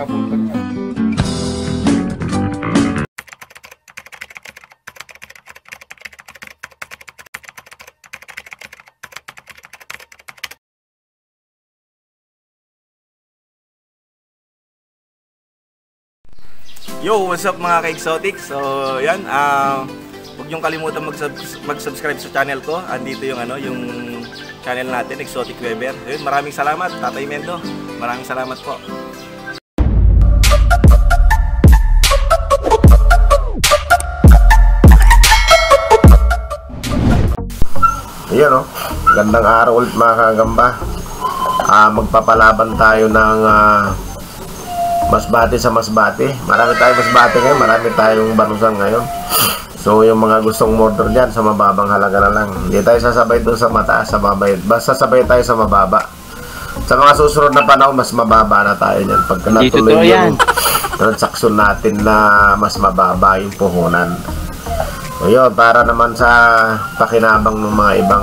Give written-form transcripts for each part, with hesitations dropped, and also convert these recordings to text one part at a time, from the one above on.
inaabot pa niya. Yo, what's up mga ka-exotic? So, yan, huwag niyong kalimutan mag-subscribe sa channel ko. Andito yung yung channel natin, Exotic Weber. Yun, maraming salamat, Tatay Mendo. Maraming salamat po. Ayan, gandang araw ulit mga kagamba. Magpapalaban tayo ng masbate sa masbate. Marami tayong masbate ngayon, marami tayong banusan ngayon. So yung mga gustong order dyan, sa mababang halaga na lang. Hindi tayo sasabay doon sa mataas, sa babay. Basta sabay tayo sa mababa. Sa mga susunod na panahon, mas mababa na tayo dyan. Pagka natuloy yung transaksyon natin na mas mababa yung puhunan. So yun, para naman sa pakinabang ng mga ibang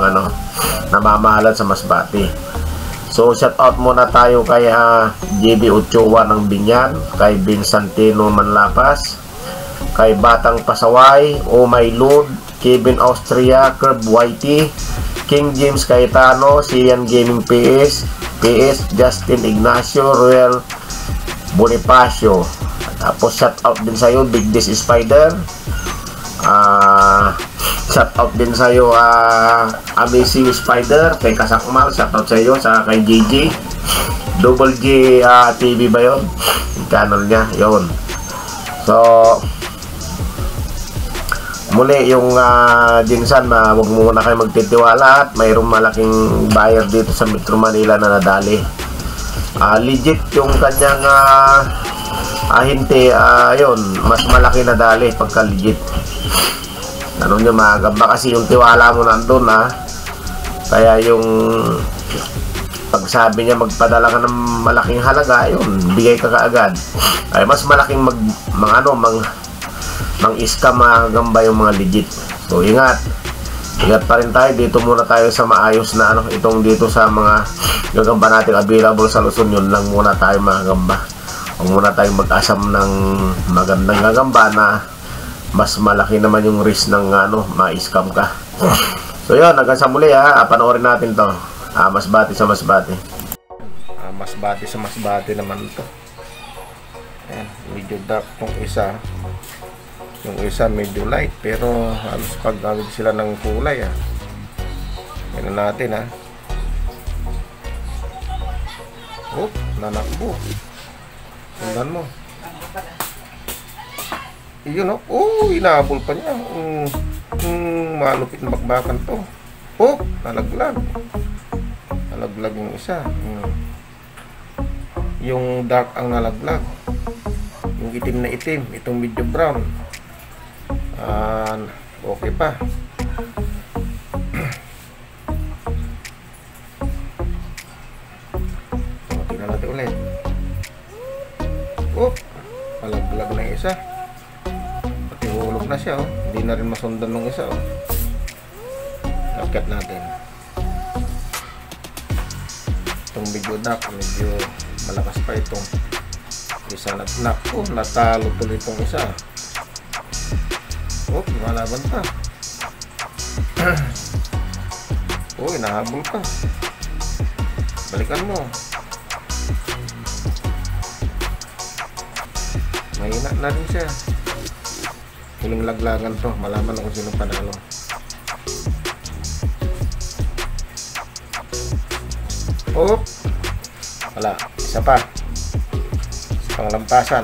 namamahalan sa masbate. So shout out muna tayo kay JB Ochoa ng Binyan, kay Vincentino Manlapas, kay Batang Pasaway, Oh My Lord, Kevin Austria, Curb Whitey, King James Cayetano, Sian Gaming PS, Justin Ignacio, Royal Bonifacio. Tapos shout out din sa'yo Big Dis Spider, shout out din sa'yo Amazing Spider, kay Kasakmal, shout out sa'yo, sa kay JJ Double J TV ba yun? Yung channel niya, yun. So muli yung Jinsan, huwag muna kayo magtitiwala at mayroong malaking buyer dito sa Metro Manila na nadali. Legit yung kanyang ahinte, yun, mas malaki na dali pagka legit. Ano nyo mga gamba, kasi yung tiwala mo nandun kaya yung pagsabi niya magpadala ka ng malaking halaga, yun, bigay ka kaagad. Ay mas malaking mang-scam mga gamba yung mga legit. So ingat pa rin tayo. Dito muna tayo sa maayos na itong dito sa mga gagamba natin available sa Luzon. Yun lang muna tayo mga gamba. Huwag muna tayong mag-asam ng magandang gagamba na mas malaki naman yung risk ng ma-scam ka. So yun, hanggang sa muli panoorin natin to. Masbate sa masbate. Masbate sa masbate naman to. Ayan, medyo dark tong isa. Yung isa medyo light, pero halos paggamit sila ng kulay Yan natin Oh, nanakbo. Tingnan mo. Yun inaabol pa niya. Malupit na bakbakan to. Nalaglag. Nalaglag yung isa. Yung dark ang nalaglag. Yung itim na itim, itong medyo brown. Okay pa. Tingnan natin ulit. Nalaglag na yung isa. Hulog na siya hindi na rin masundan ng isa Look natin itong medyo dark, medyo malakas pa itong isa. Natalo tuloy itong isa. Lumalaban pa. Inahabol pa. Balikan mo. Mahina na rin siya. Huling laglagan to, malaman na kung sino panalo. Wala, isa pa. Panglampasan.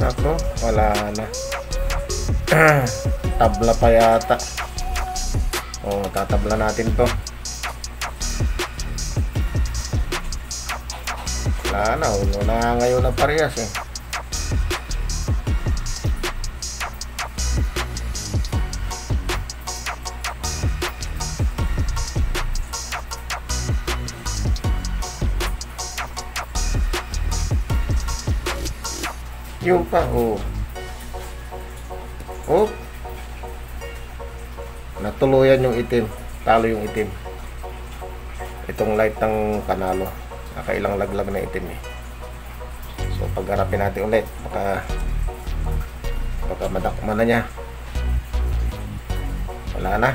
Nako, wala na. Tabla pa yata. Tatabla natin to. Wala na, ngayon na parehas Yung pa, natuluyan yung itim. talo yung itim. Itong light ng panalo. Nakailang laglag na itim eh. So pagharapin natin ulit, baka madakman na niya. Wala na.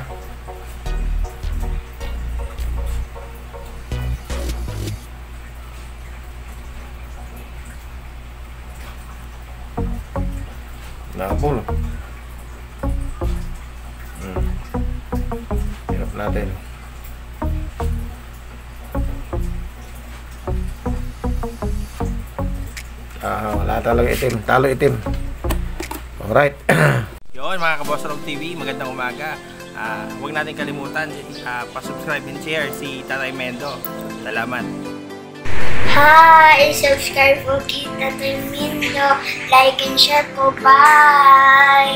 Nabol. Hirap natin. Wala talaga itim. Talo itim. Alright. Yun mga Kaboss Rob TV, magandang umaga. Huwag natin kalimutan pa-subscribe and share si Tatay Mendo. Salamat. Hi! Subscribe po kita Tatay Mendo. Like and share po. Bye!